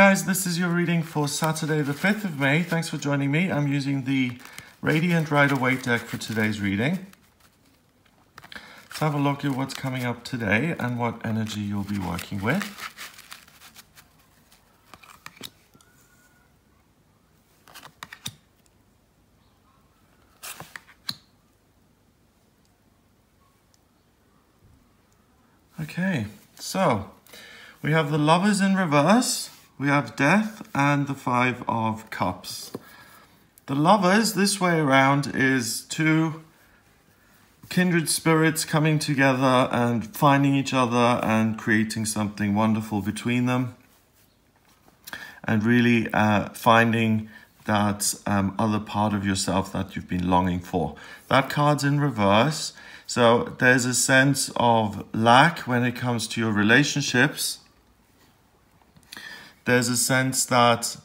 guys, this is your reading for Saturday the 5th of May. Thanks for joining me. I'm using the Radiant Rider-Waite deck for today's reading. Let's have a look at what's coming up today and what energy you'll be working with. Okay, so we have the Lovers in reverse, we have Death, and the Five of Cups. The Lovers, this way around, is two kindred spirits coming together and finding each other and creating something wonderful between them. And really finding that other part of yourself that you've been longing for. That card's in reverse. So there's a sense of lack when it comes to your relationships. There's a sense that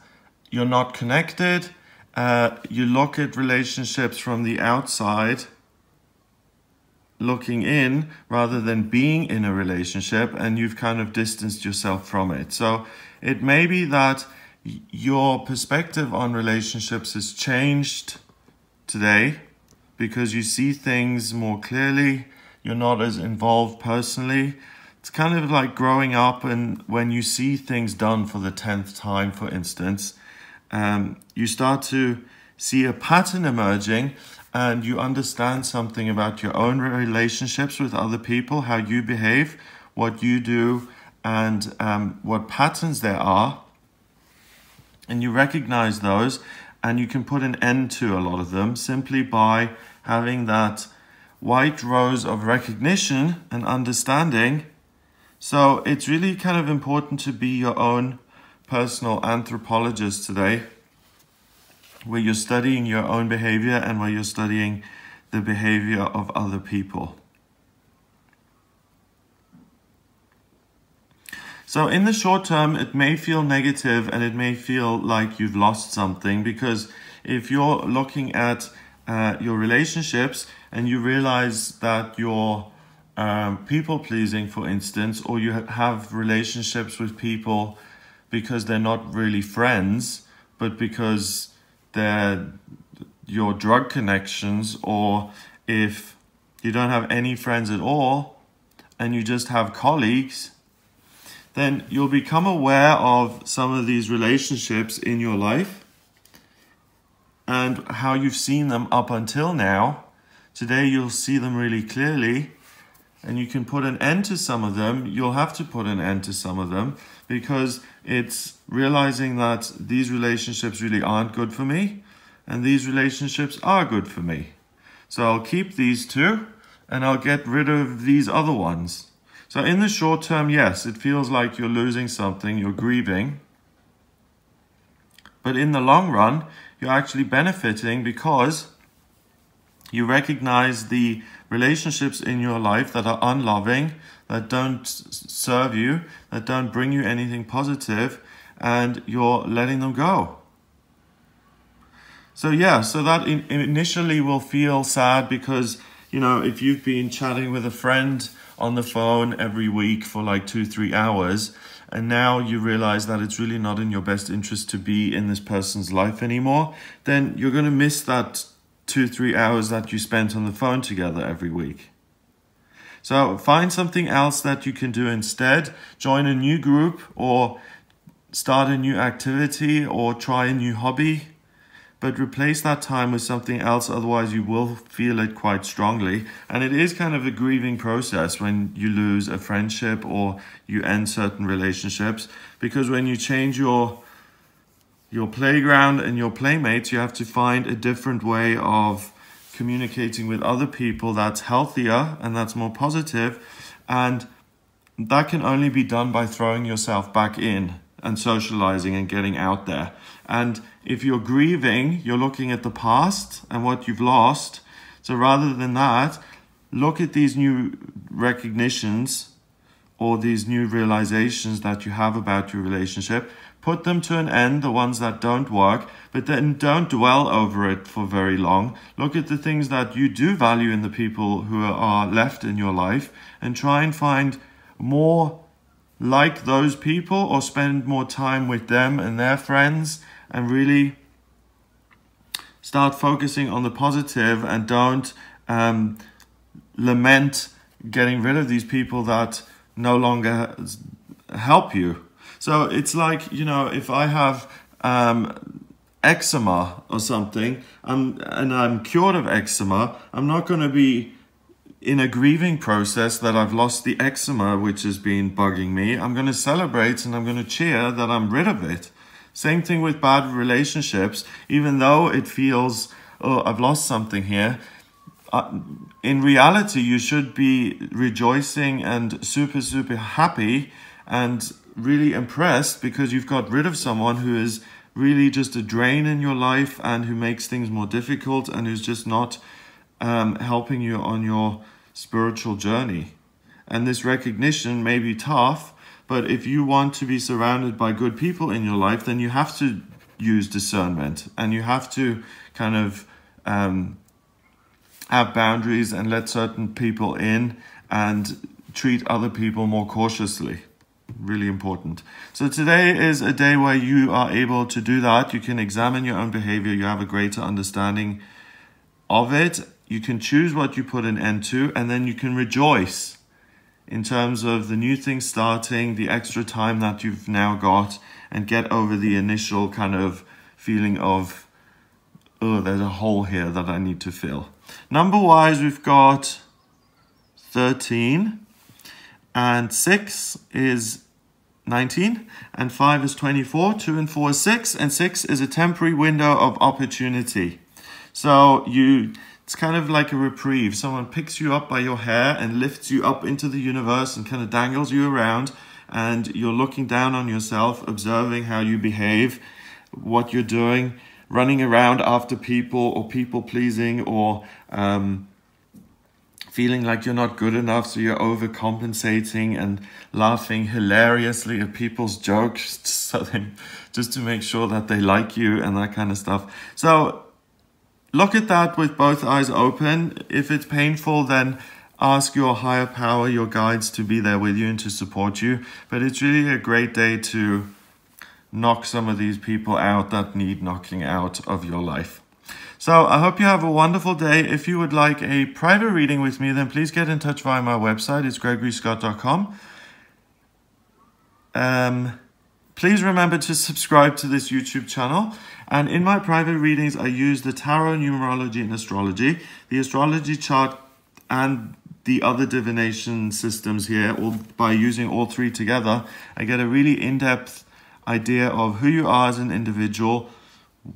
you're not connected. You look at relationships from the outside, looking in, rather than being in a relationship, and you've kind of distanced yourself from it. So it may be that your perspective on relationships has changed today, because you see things more clearly, you're not as involved personally. It's kind of like growing up, and when you see things done for the 10th time, for instance, you start to see a pattern emerging, and you understand something about your own relationships with other people, how you behave, what you do, and what patterns there are. And you recognize those, and you can put an end to a lot of them simply by having that white rose of recognition and understanding. So it's really kind of important to be your own personal anthropologist today, where you're studying your own behavior and where you're studying the behavior of other people. So in the short term, it may feel negative and it may feel like you've lost something, because if you're looking at your relationships and you realize that you're people-pleasing, for instance, or you have relationships with people because they're not really friends, but because they're your drug connections, or if you don't have any friends at all and you just have colleagues, then you'll become aware of some of these relationships in your life and how you've seen them up until now. Today you'll see them really clearly, and you can put an end to some of them. You'll have to put an end to some of them, because it's realizing that these relationships really aren't good for me, and these relationships are good for me. So I'll keep these two, and I'll get rid of these other ones. So in the short term, yes, it feels like you're losing something, you're grieving. But in the long run, you're actually benefiting, because you recognize the relationships in your life that are unloving, that don't serve you, that don't bring you anything positive, and you're letting them go. So yeah, so that initially will feel sad, because, you know, if you've been chatting with a friend on the phone every week for like 2-3 hours, and now you realize that it's really not in your best interest to be in this person's life anymore, then you're going to miss that 2-3 hours that you spent on the phone together every week. So find something else that you can do instead. Join a new group, or start a new activity, or try a new hobby. But replace that time with something else, otherwise you will feel it quite strongly. And it is kind of a grieving process when you lose a friendship or you end certain relationships, because when you change your playground and your playmates, you have to find a different way of communicating with other people that's healthier and that's more positive. And that can only be done by throwing yourself back in and socializing and getting out there. And if you're grieving, you're looking at the past and what you've lost. So rather than that, look at these new recognitions or these new realizations that you have about your relationship. Put them to an end, the ones that don't work, but then don't dwell over it for very long. Look at the things that you do value in the people who are left in your life, and try and find more like those people or spend more time with them and their friends, and really start focusing on the positive, and don't lament getting rid of these people that no longer help you. So it's like, you know, if I have eczema or something, and I'm cured of eczema, I'm not going to be in a grieving process that I've lost the eczema which has been bugging me. I'm going to celebrate and I'm going to cheer that I'm rid of it. Same thing with bad relationships. Even though it feels, oh, I've lost something here, in reality, you should be rejoicing and super, super happy and really impressed because you've got rid of someone who is really just a drain in your life and who makes things more difficult and who's just not helping you on your spiritual journey. And this recognition may be tough, but if you want to be surrounded by good people in your life, then you have to use discernment, and you have to kind of have boundaries and let certain people in and treat other people more cautiously. Really important. So today is a day where you are able to do that. You can examine your own behavior. You have a greater understanding of it. You can choose what you put an end to, and then you can rejoice in terms of the new thing starting, the extra time that you've now got, and get over the initial kind of feeling of, oh, there's a hole here that I need to fill. Number-wise, we've got 13, and 6 is 19, and 5 is 24, 2 and 4 is 6, and 6 is a temporary window of opportunity. So it's kind of like a reprieve. Someone picks you up by your hair and lifts you up into the universe and kind of dangles you around, and you're looking down on yourself, observing how you behave, what you're doing, running around after people or people pleasing, or feeling like you're not good enough, so you're overcompensating and laughing hilariously at people's jokes just to make sure that they like you and that kind of stuff. So look at that with both eyes open. If it's painful, then ask your higher power, your guides, to be there with you and to support you. But it's really a great day to knock some of these people out that need knocking out of your life. So I hope you have a wonderful day. If you would like a private reading with me, then please get in touch via my website. It's gregoryscott.com. Please remember to subscribe to this YouTube channel. And in my private readings, I use the tarot, numerology, and astrology, the astrology chart, and the other divination systems here. By using all three together, I get a really in-depth idea of who you are as an individual,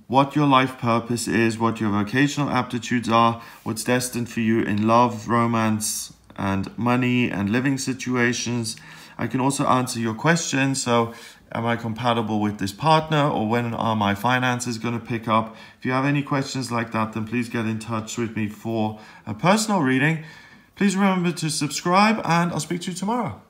what your life purpose is, what your vocational aptitudes are, what's destined for you in love, romance, and money, and living situations. I can also answer your questions. So, am I compatible with this partner, or when are my finances going to pick up? If you have any questions like that, then please get in touch with me for a personal reading. Please remember to subscribe, and I'll speak to you tomorrow.